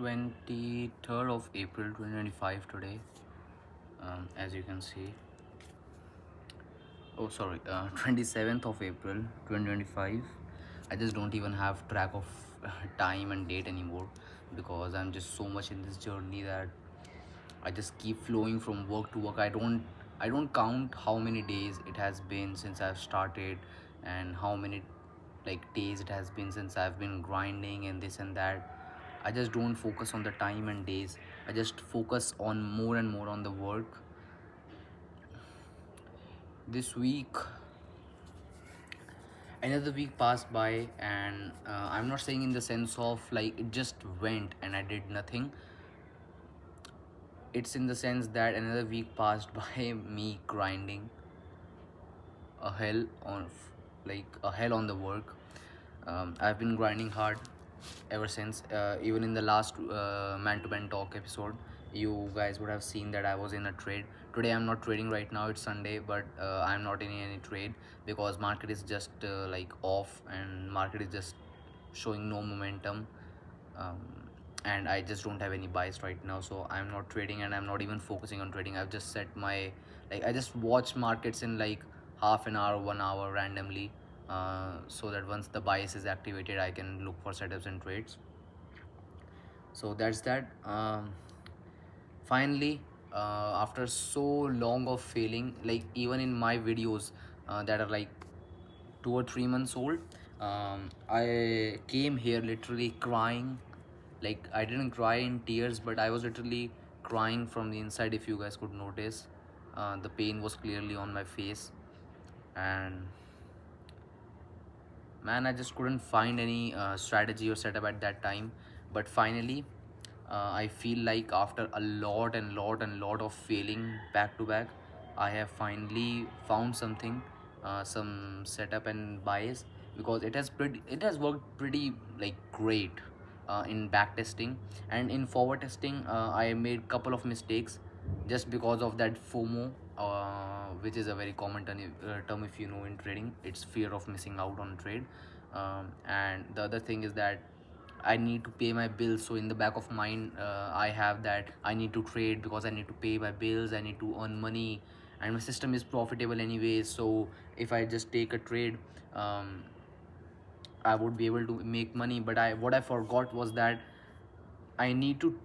23rd of April 2025 today. As you can see, oh sorry, 27th of April 2025. I just don't even have track of time and date anymore, because I'm just so much in this journey that I just keep flowing from work to work. I don't count how many days it has been since I've started, and how many days it has been since I've been grinding and this and that. I just don't focus on the time and days. I just focus on more and more on the work. This week, another week passed by, and I'm not saying in the sense of like it just went and I did nothing. It's in the sense that another week passed by me grinding a hell on a hell on the work. I've been grinding hard ever since. Even in the last man to man talk episode, you guys would have seen that I was in a trade. Today I'm not trading right now. It's Sunday, but I'm not in any trade because market is just off, and market is just showing no momentum. Um, and I just don't have any bias right now, so I'm not trading, and I'm not even focusing on trading. I've just set my I just watch markets in like half an hour, 1 hour randomly, so that once the bias is activated, I can look for setups and trades. So that's that. Finally, after so long of failing, like even in my videos that are like 2 or 3 months old, I came here literally crying. Like I didn't cry in tears, but I was literally crying from the inside. If you guys could notice, the pain was clearly on my face. And man, I just couldn't find any strategy or setup at that time. But finally, I feel like after a lot of failing back to back, I have finally found something, some setup and bias, because it has worked pretty great in back testing. And in forward testing, I made couple of mistakes just because of that FOMO, which is a very common term if you know in trading. It's fear of missing out on trade. And the other thing is that I need to pay my bills. So in the back of mind, I have that I need to trade because I need to pay my bills, I need to earn money, and my system is profitable anyways. So if I just take a trade, I would be able to make money. But I forgot was that I need to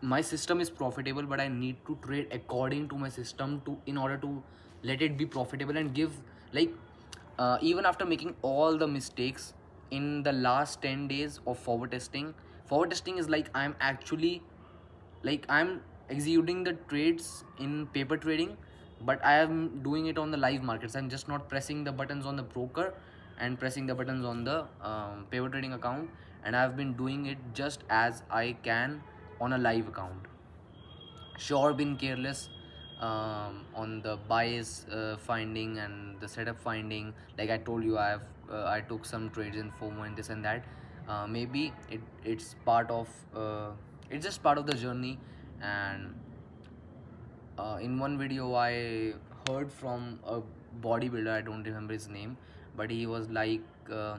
my system is profitable, but I need to trade according to my system to in order to let it be profitable and give like even after making all the mistakes in the last 10 days of forward testing is like I'm actually I'm executing the trades in paper trading, but I am doing it on the live markets. I'm just not pressing the buttons on the broker and pressing the buttons on the paper trading account, and I've been doing it just as I can on a live account. Sure, been careless on the bias finding and the setup finding. Like I told you, I took some trades in FOMO and this and that. Maybe it's just part of the journey. And in one video I heard from a bodybuilder, I don't remember his name, but he was uh,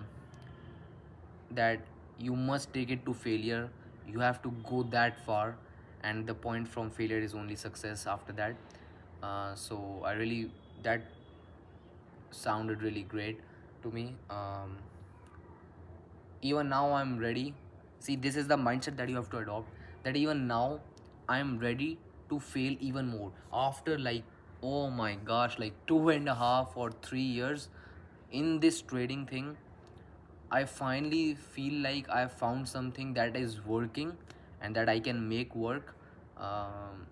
that you must take it to failure. You have to go that far, and the point from failure is only success after that. So I really that sounded really great to me. Even now I'm ready. See, this is the mindset that you have to adopt, that even now I'm ready to fail even more after oh my gosh, like 2.5 or 3 years in this trading thing. I finally feel like I found something that is working and that I can make work. Um,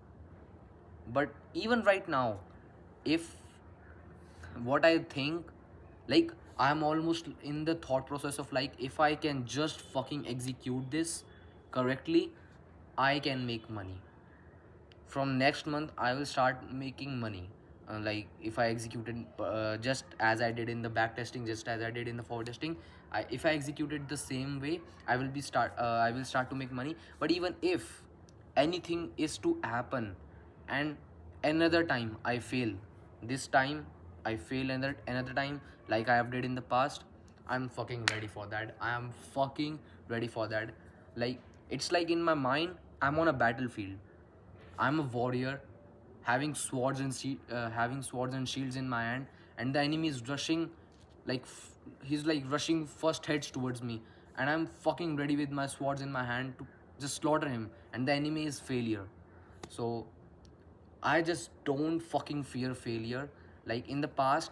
but even right now, if what I think, I'm almost in the thought process of if I can just fucking execute this correctly, I can make money. From next month I will start making money. If I executed just as I did in the back testing, just as I did in the forward testing, if I executed the same way, I will start to make money. But even if anything is to happen and another time I fail, this time I fail another time like I have did in the past, I'm fucking ready for that. I am fucking ready for that. Like It's like in my mind, I'm on a battlefield. I'm a warrior, having swords and shields in my hand, and the enemy is rushing, like he's like rushing first heads towards me, and I'm fucking ready with my swords in my hand to just slaughter him, and the enemy is failure. So I just don't fucking fear failure. Like in the past,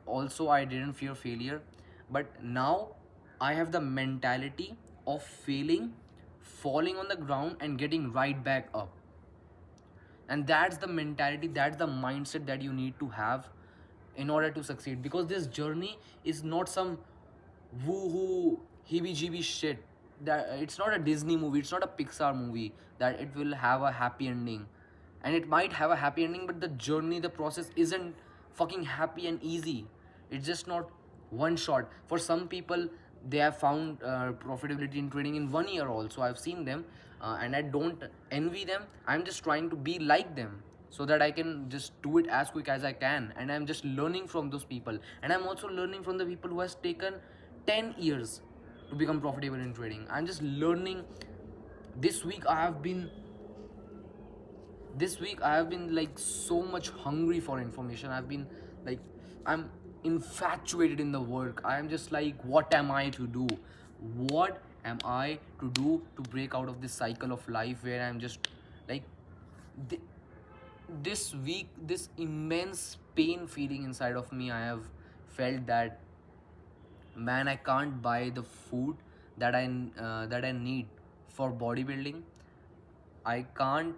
also I didn't fear failure, but now I have the mentality of failing, falling on the ground, and getting right back up. And that's the mentality, that's the mindset that you need to have in order to succeed, because this journey is not some woohoo heebie jeebie shit. That it's not a Disney movie, it's not a Pixar movie that it will have a happy ending. And it might have a happy ending, but the journey, the process isn't fucking happy and easy. It's just not one shot. For some people, they have found profitability in trading in 1 year also. I've seen them, and I don't envy them. I'm just trying to be like them so that I can just do it as quick as I can. And I'm just learning from those people. And I'm also learning from the people who has taken 10 years to become profitable in trading. I'm just learning. This week I have been like so much hungry for information. I've been like, I'm infatuated in the work. I'm just like, what am I to do? What am I to do to break out of this cycle of life where I'm just like, th- this week, this immense pain feeling inside of me, I have felt that, man, I can't buy the food that I need for bodybuilding. I can't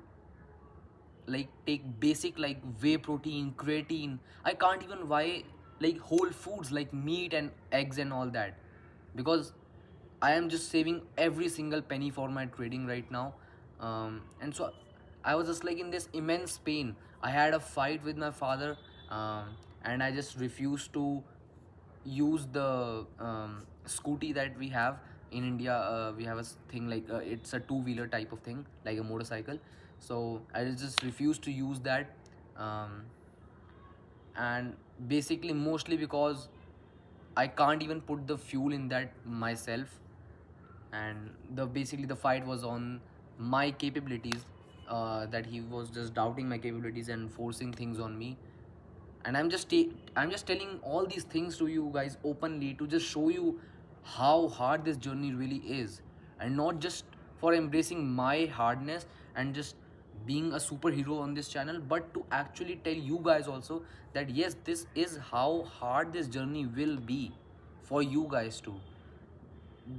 like take basic like whey protein, creatine. I can't even buy like whole foods like meat and eggs and all that, because I am just saving every single penny for my trading right now. And so I was just like in this immense pain. I had a fight with my father, and I just refused to use the scooty that we have in India. We have a thing like, it's a two-wheeler type of thing, like a motorcycle. So I just refused to use that, um, and basically mostly because I can't even put the fuel in that myself, and the fight was on my capabilities. That he was just doubting my capabilities and forcing things on me. And I'm just telling all these things to you guys openly to just show you how hard this journey really is, and not just for embracing my hardness and just being a superhero on this channel, but to actually tell you guys also that yes, this is how hard this journey will be for you guys too.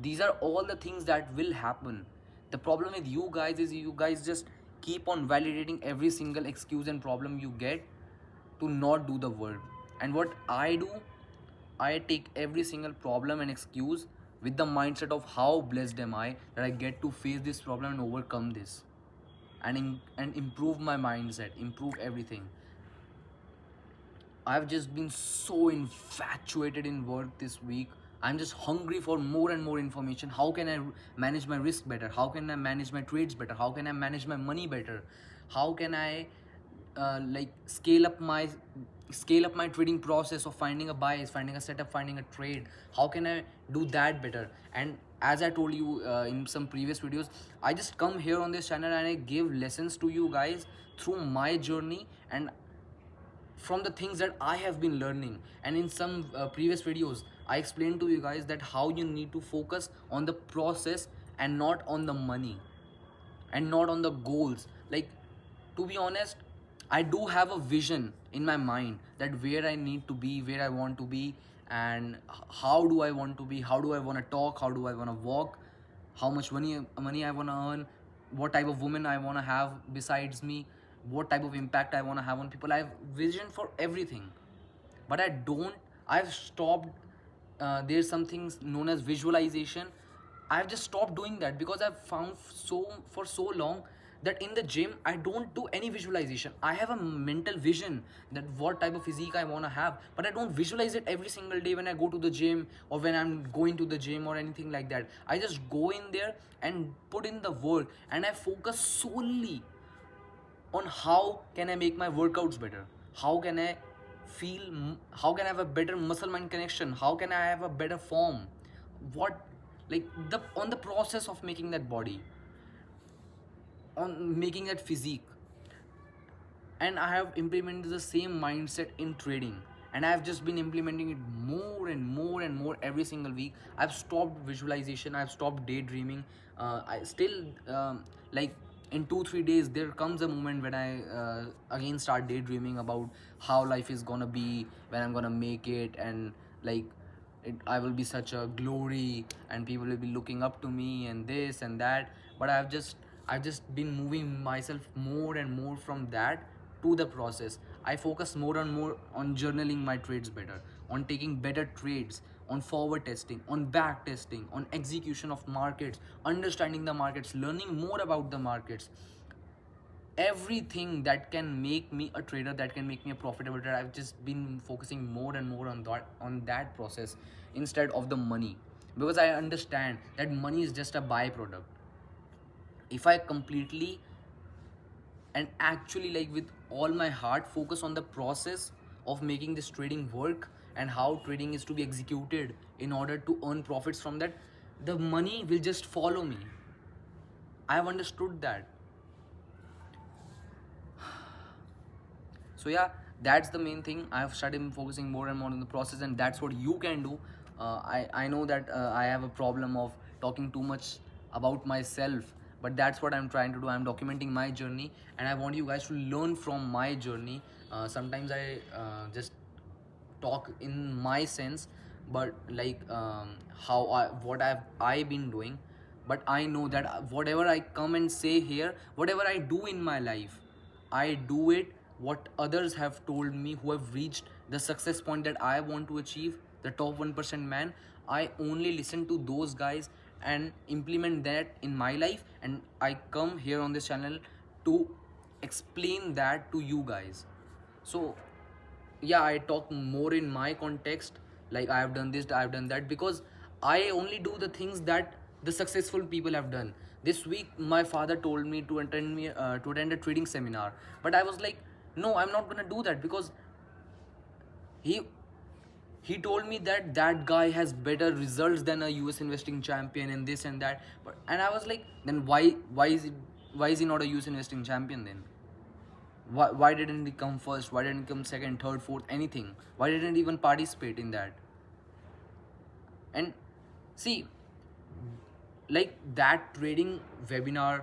These are all the things that will happen. The problem with you guys is you guys just keep on validating every single excuse and problem you get to not do the work. And what I do, I take every single problem and excuse with the mindset of how blessed am I that I get to face this problem and overcome this, and improve my mindset, improve everything. I've just been so infatuated in work this week. I'm just hungry for more and more information. How can I manage my risk better? How can I manage my trades better? How can I manage my money better? How can I like scale up my trading process of finding a bias, finding a setup, finding a trade? How can I do that better? And as I told you in some previous videos, I just come here on this channel and I give lessons to you guys through my journey and from the things that I have been learning. And in some previous videos, I explained to you guys that how you need to focus on the process and not on the money and not on the goals. Like, to be honest, I do have a vision in my mind that where I need to be, where I want to be, and how do I want to be, how do I want to talk, how do I want to walk, how much money I want to earn, what type of woman I want to have besides me, what type of impact I want to have on people. I have vision for everything, but I've stopped. There's something known as visualization. I've just stopped doing that because I've found for so long that in the gym I don't do any visualization. I have a mental vision that what type of physique I want to have, but I don't visualize it every single day when I go to the gym or when I'm going to the gym or anything like that. I just go in there and put in the work, and I focus solely on how can I make my workouts better, how can I how can I have a better muscle mind connection, how can I have a better form, what, like, the on the process of making that body. on making that physique. And I have implemented the same mindset in trading, and I have just been implementing it more and more and more every single week. I've stopped visualization, I've stopped daydreaming. I still, like, in 2 3 days there comes a moment when I again start daydreaming about how life is gonna be, when I'm gonna make it, and like I will be such a glory and people will be looking up to me and this and that. But I've just been moving myself more and more from that to the process. I focus more and more on journaling my trades better, on taking better trades, on forward testing, on back testing, on execution of markets, understanding the markets, learning more about the markets. Everything that can make me a trader, that can make me a profitable trader, I've just been focusing more and more on that process instead of the money, because I understand that money is just a byproduct. If I completely and actually, like, with all my heart focus on the process of making this trading work and how trading is to be executed in order to earn profits from that, the money will just follow me. I have understood that. So yeah, that's the main thing. I've started focusing more and more on the process, and that's what you can do. I know that I have a problem of talking too much about myself, but that's what I'm trying to do. I'm documenting my journey, and I want you guys to learn from my journey. Sometimes I just talk in my sense, but like, how what I been doing. But I know that whatever I come and say here, whatever I do in my life, I do it what others have told me, who have reached the success point that I want to achieve, the top 1% man. I only listen to those guys and implement that in my life, and I come here on this channel to explain that to you guys. So yeah, I talk more in my context, like I have done this, I have done that, because I only do the things that the successful people have done. This week my father told me to attend a trading seminar, but I was like, no, I'm not gonna do that, because he he told me that that guy has better results than a US investing champion and this and that. And I was like, then why is he not a US investing champion then? Why didn't he come first? Why didn't he come second, third, fourth, anything? Why didn't he even participate in that? And see, like, that trading webinar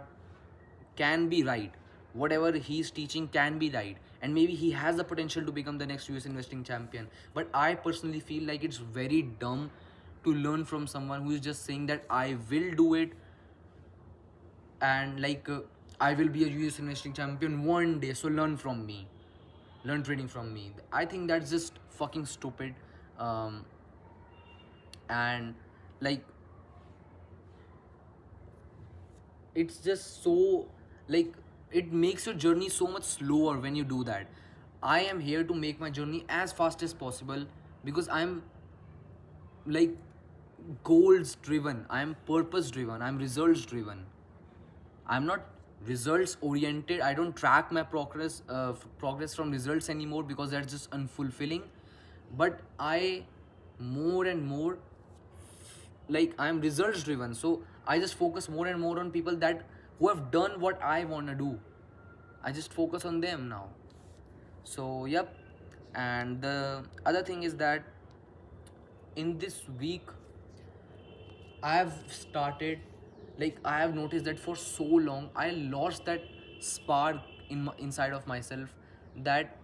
can be right. Whatever he's teaching can be right. And maybe he has the potential to become the next US investing champion. But I personally feel like it's very dumb to learn from someone who is just saying that I will do it, and like, I will be a US investing champion one day, so learn from me, learn trading from me. I think that's just fucking stupid. um, and like, it's just so, like, it makes your journey so much slower when you do that. I am here to make my journey as fast as possible, because I'm, like, goals driven, I'm purpose driven, I'm results driven. I'm not results oriented. I don't track my progress from results anymore, because that's just unfulfilling. But I more and more, like, I'm results driven. So I just focus more and more on people that who have done what I want to do. I just focus on them now. So yep. And the other thing is that in this week I've started, like, I have noticed that for so long I lost that spark inside of myself, that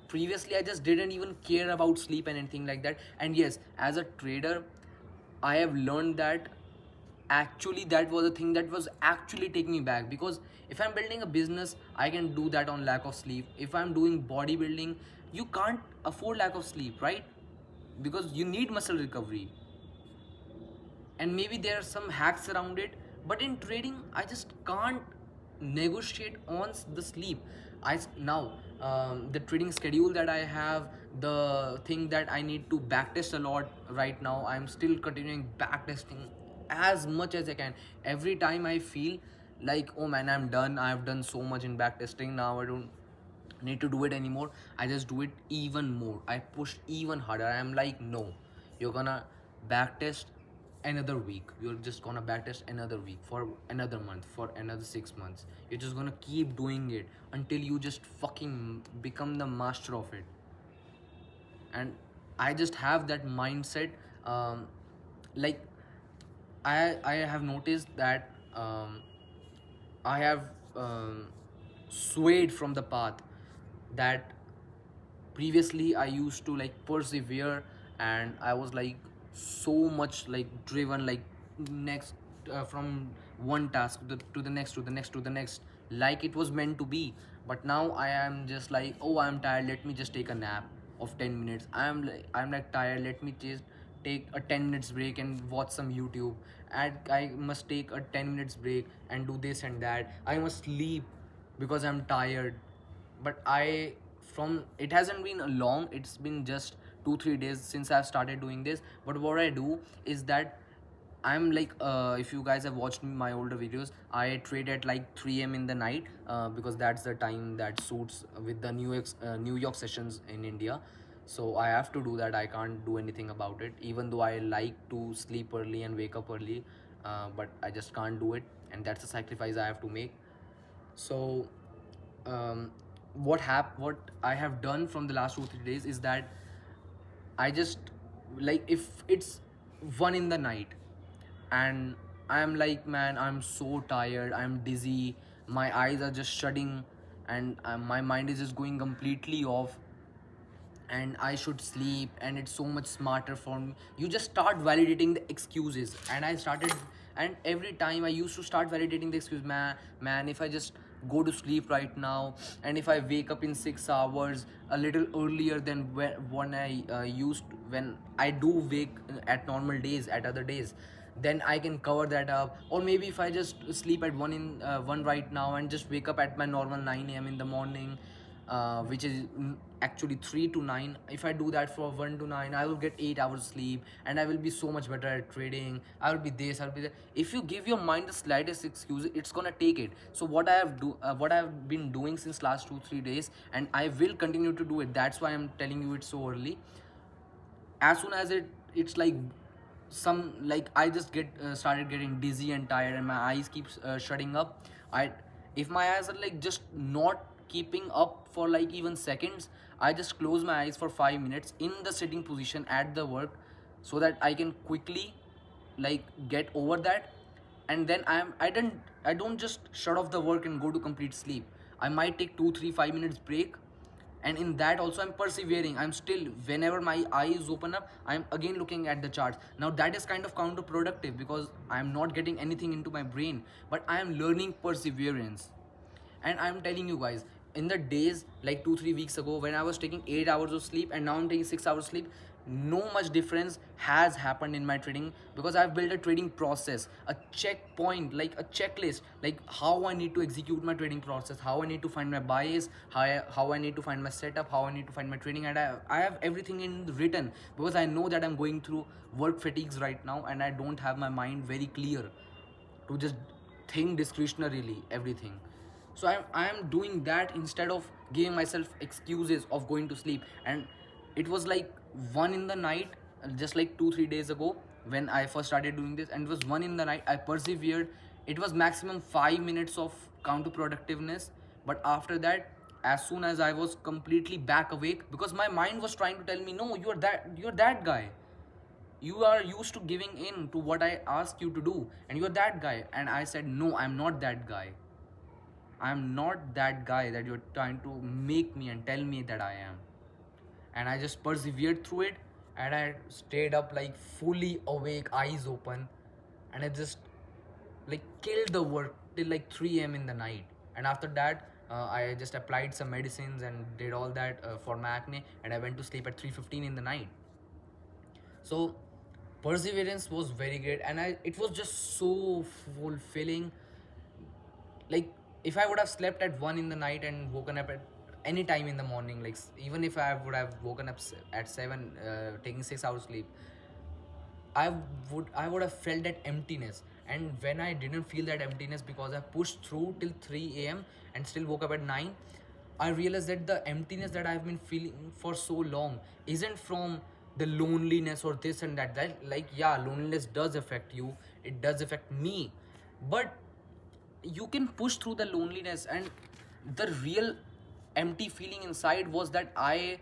previously I just didn't even care about sleep and anything like that. And yes, as a trader, I have learned that actually that was a thing that was actually taking me back, because if I'm building a business, I can do that on lack of sleep. If I'm doing bodybuilding, you can't afford lack of sleep, right? Because you need muscle recovery, and maybe there are some hacks around it. But in trading, I just can't negotiate on the sleep. Now, the trading schedule that I have, the thing that I need to backtest a lot right now, I'm still continuing backtesting as much as I can. Every time I feel like, oh man, I'm done, I've done so much in backtesting, now I don't need to do it anymore, I just do it even more, I push even harder. I'm like, no, you're gonna backtest another week, you're just gonna backtest another week, for another month, for another 6 months. You're just gonna keep doing it until you just fucking become the master of it. And I just have that mindset. Like I have noticed that I have swayed from the path that previously I used to like persevere, and I was like so much like driven, like next from one task to the next, to the next, to the next, like it was meant to be. But now I am just like, oh, I'm tired, let me just take a nap of 10 minutes. I'm like tired, let me just take a 10 minutes break and watch some YouTube. And I must take a 10 minutes break and do this and that. I must sleep because I'm tired. But I from it hasn't been a long, it's been just 2 3 days since I've started doing this. But what I do is that I'm like, if you guys have watched my older videos, I trade at like 3 a.m. in the night, because that's the time that suits with the New York sessions in India. So I have to do that. I can't do anything about it, even though I like to sleep early and wake up early, but I just can't do it, and that's a sacrifice I have to make. So um, what I have done from the last 2 3 days is that I just, like, if it's 1 in the night and I'm like, man, I'm so tired, I'm dizzy, my eyes are just shutting, and my mind is just going completely off, and I should sleep, and it's so much smarter for me. You just start validating the excuses, and I started, and every time I used to start validating the excuse, man, if I just go to sleep right now, and if I wake up in 6 hours a little earlier than when I used when I do wake at normal days, at other days, then I can cover that up. Or maybe if I just sleep at 1 right now and just wake up at my normal 9 a.m. in the morning, which is actually 3 to 9. If I do that for 1 to 9, I will get 8 hours sleep, and I will be so much better at trading. I will be this, I'll be that. If you give your mind the slightest excuse, it's gonna take it. So what I have been doing since last 2 3 days, and I will continue to do it. That's why I'm telling you it so early. As soon as it's like some, like, I just get started getting dizzy and tired, and my eyes keeps shutting up. I If my eyes are like just not keeping up for like even seconds, I just close my eyes for 5 minutes in the sitting position at the work, so that I can quickly like get over that. And then I don't just shut off the work and go to complete sleep. I might take 2 3 5 minutes break, and in that also I'm persevering. I'm still, whenever my eyes open up, I'm again looking at the charts. Now that is kind of counterproductive, because I'm not getting anything into my brain, but I am learning perseverance. And I'm telling you guys, in the days like 2 3 weeks ago, when I was taking 8 hours of sleep and now I'm taking 6 hours sleep, no much difference has happened in my trading, because I've built a trading process, a checkpoint, like a checklist, like how I need to execute my trading process, how I need to find my bias, how I need to find my setup, how I need to find my trading. And I have everything in written, because I know that I'm going through work fatigues right now, and I don't have my mind very clear to just think discretionarily everything. So I'm doing that instead of giving myself excuses of going to sleep. And it was like 1 in the night, just like 2 3 days ago, when I first started doing this, and it was 1 in the night. I persevered. It was maximum 5 minutes of counterproductiveness, but after that, as soon as I was completely back awake, because my mind was trying to tell me, no, you're that guy, you are used to giving in to what I ask you to do, and you're that guy. And I said, no, I'm not that guy. I'm not that guy that you're trying to make me and tell me that I am. And I just persevered through it, and I stayed up like fully awake, eyes open, and I just like killed the work till like 3 a.m. in the night. And after that, I just applied some medicines and did all that for my acne, and I went to sleep at 3:15 in the night. So perseverance was very great, and it was just so fulfilling. Like, if I would have slept at 1 in the night and woken up at any time in the morning, like even if I would have woken up at 7, taking 6 hours sleep, I would have felt that emptiness. And when I didn't feel that emptiness, because I pushed through till 3 a.m. and still woke up at 9, I realized that the emptiness that I've been feeling for so long isn't from the loneliness or this and that, like, yeah, loneliness does affect you, it does affect me, but you can push through the loneliness. And the real empty feeling inside was that I,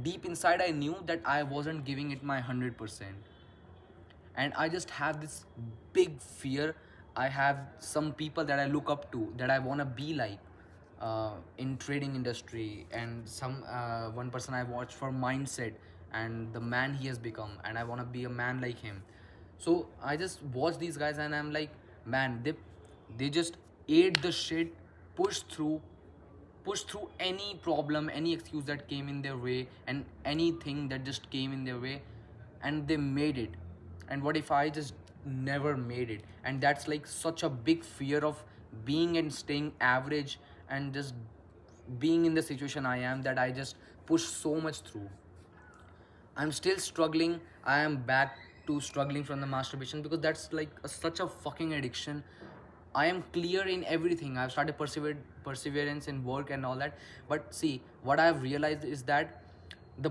deep inside, I knew that I wasn't giving it my 100%. And I just have this big fear. I have some people that I look up to, that I want to be like, in trading industry, and some one person I watch for mindset and the man he has become, and I want to be a man like him. So I just watch these guys and I'm like, man, they just ate the shit, pushed through any problem, any excuse that came in their way, and anything that just came in their way, and they made it. And what if I just never made it? And that's like such a big fear of being and staying average, and just being in the situation I am, that I just push so much through. I'm still struggling. I am back to struggling from the masturbation, because that's like such a fucking addiction. I am clear in everything. I've started perseverance in work and all that. But see, what I've realized is that the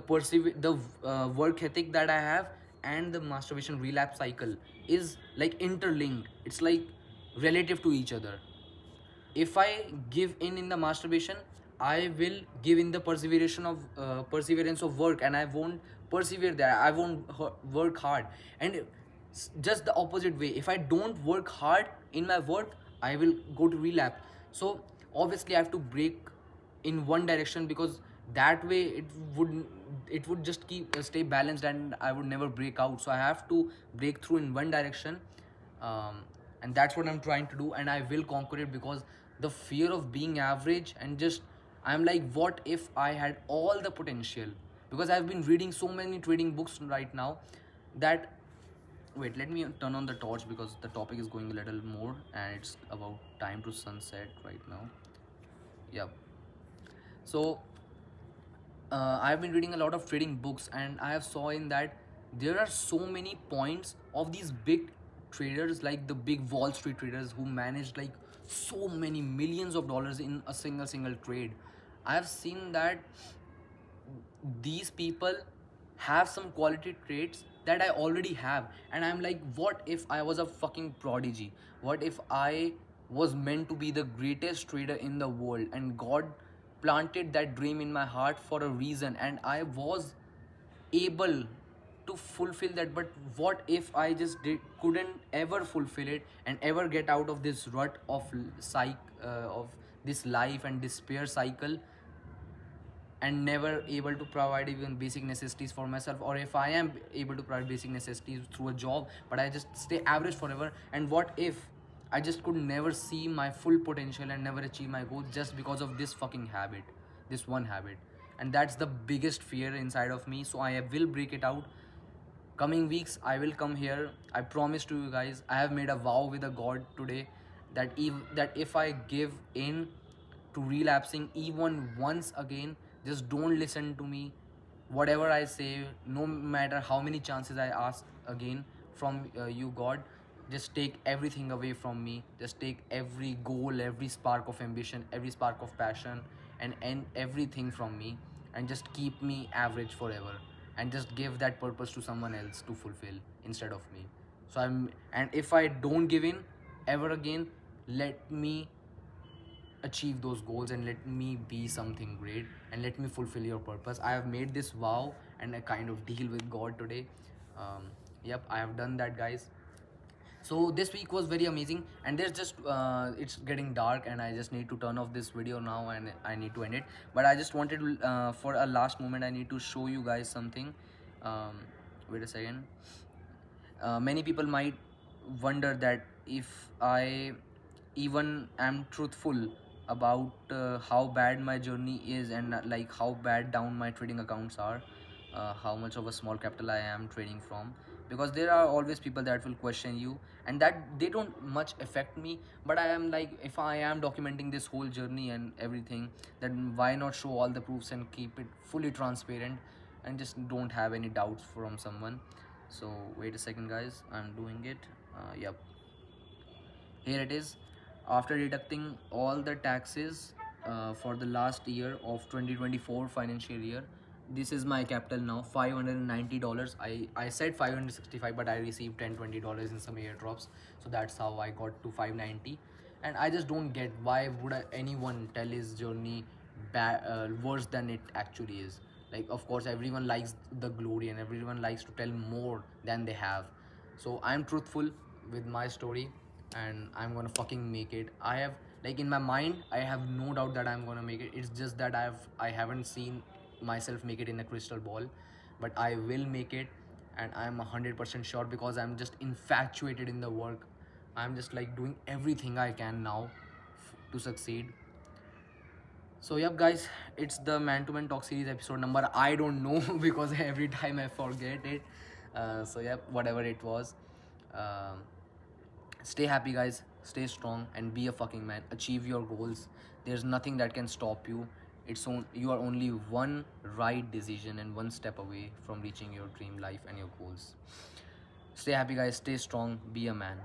work ethic that I have and the masturbation relapse cycle is like interlinked. It's like relative to each other. If I give in the masturbation, I will give in the perseverance of work, and I won't persevere there. I won't work hard. And just the opposite way, if I don't work hard in my work, I will go to relapse. So obviously I have to break in one direction, because that way would it would just keep stay balanced, and I would never break out. So I have to break through in one direction, and that's what I'm trying to do, and I will conquer it, because the fear of being average, and just, I'm like, what if I had all the potential? Because I've been reading so many trading books right now, that, wait, let me turn on the torch, because the topic is going a little more, and it's about time to sunset right now. Yeah. So I've been reading a lot of trading books, and I have saw in that there are so many points of these big traders, like the big Wall Street traders, who managed like so many millions of dollars in a single trade. I have seen that these people have some quality traits that I already have, and I'm like, what if I was a fucking prodigy? What if I was meant to be the greatest trader in the world, and God planted that dream in my heart for a reason, and I was able to fulfill that. But what if I just couldn't ever fulfill it, and ever get out of this rut of of this life and despair cycle, and never able to provide even basic necessities for myself? Or if I am able to provide basic necessities through a job, but I just stay average forever? And what if I just could never see my full potential and never achieve my goals, just because of this fucking habit, this one habit? And that's the biggest fear inside of me, so I will break it out. Coming weeks I will come here, I promise to you guys. I have made a vow with a god today, that if I give in to relapsing even once again, just don't listen to me. Whatever I say, no matter how many chances I ask again from you, God, just take everything away from me. Just take every goal, every spark of ambition, every spark of passion, and end everything from me, and just keep me average forever, and just give that purpose to someone else to fulfill instead of me. And if I don't give in ever again, let me achieve those goals, and let me be something great, and let me fulfill your purpose. I have made this vow and a kind of deal with God today. Yep, I have done that, guys. So this week was very amazing, and there's just it's getting dark, and I just need to turn off this video now, and I need to end it. But I just wanted to, for a last moment, I need to show you guys something. Wait a second. Many people might wonder that if I even am truthful about how bad my journey is, and like how bad down my trading accounts are, how much of a small capital I am trading from. Because there are always people that will question you, and that they don't much affect me. But I am like, if I am documenting this whole journey and everything, then why not show all the proofs and keep it fully transparent, and just don't have any doubts from someone. So wait a second, guys, I'm doing it. Yep, here it is. After deducting all the taxes for the last year of 2024 financial year, this is my capital now, $590. I said 565, but I received $10-20 in some airdrops, so that's how I got to 590. And I just don't get why would anyone tell his journey worse than it actually is. Like, of course, everyone likes the glory and everyone likes to tell more than they have. So I'm truthful with my story, and I'm gonna fucking make it. I have, like, in my mind, I have no doubt that I'm gonna make it. It's just that I haven't seen myself make it in a crystal ball, but I will make it, and I'm 100% sure because I'm just infatuated in the work. I'm just like doing everything I can now to succeed. So yep, guys, it's the Man to Man Talk series episode number. I don't know because every time I forget it. So yep, whatever it was. Um, Stay happy, guys. Stay strong and be a fucking man. Achieve your goals. There's nothing that can stop you. You are only one right decision and one step away from reaching your dream life and your goals. Stay happy, guys. Stay strong. Be a man.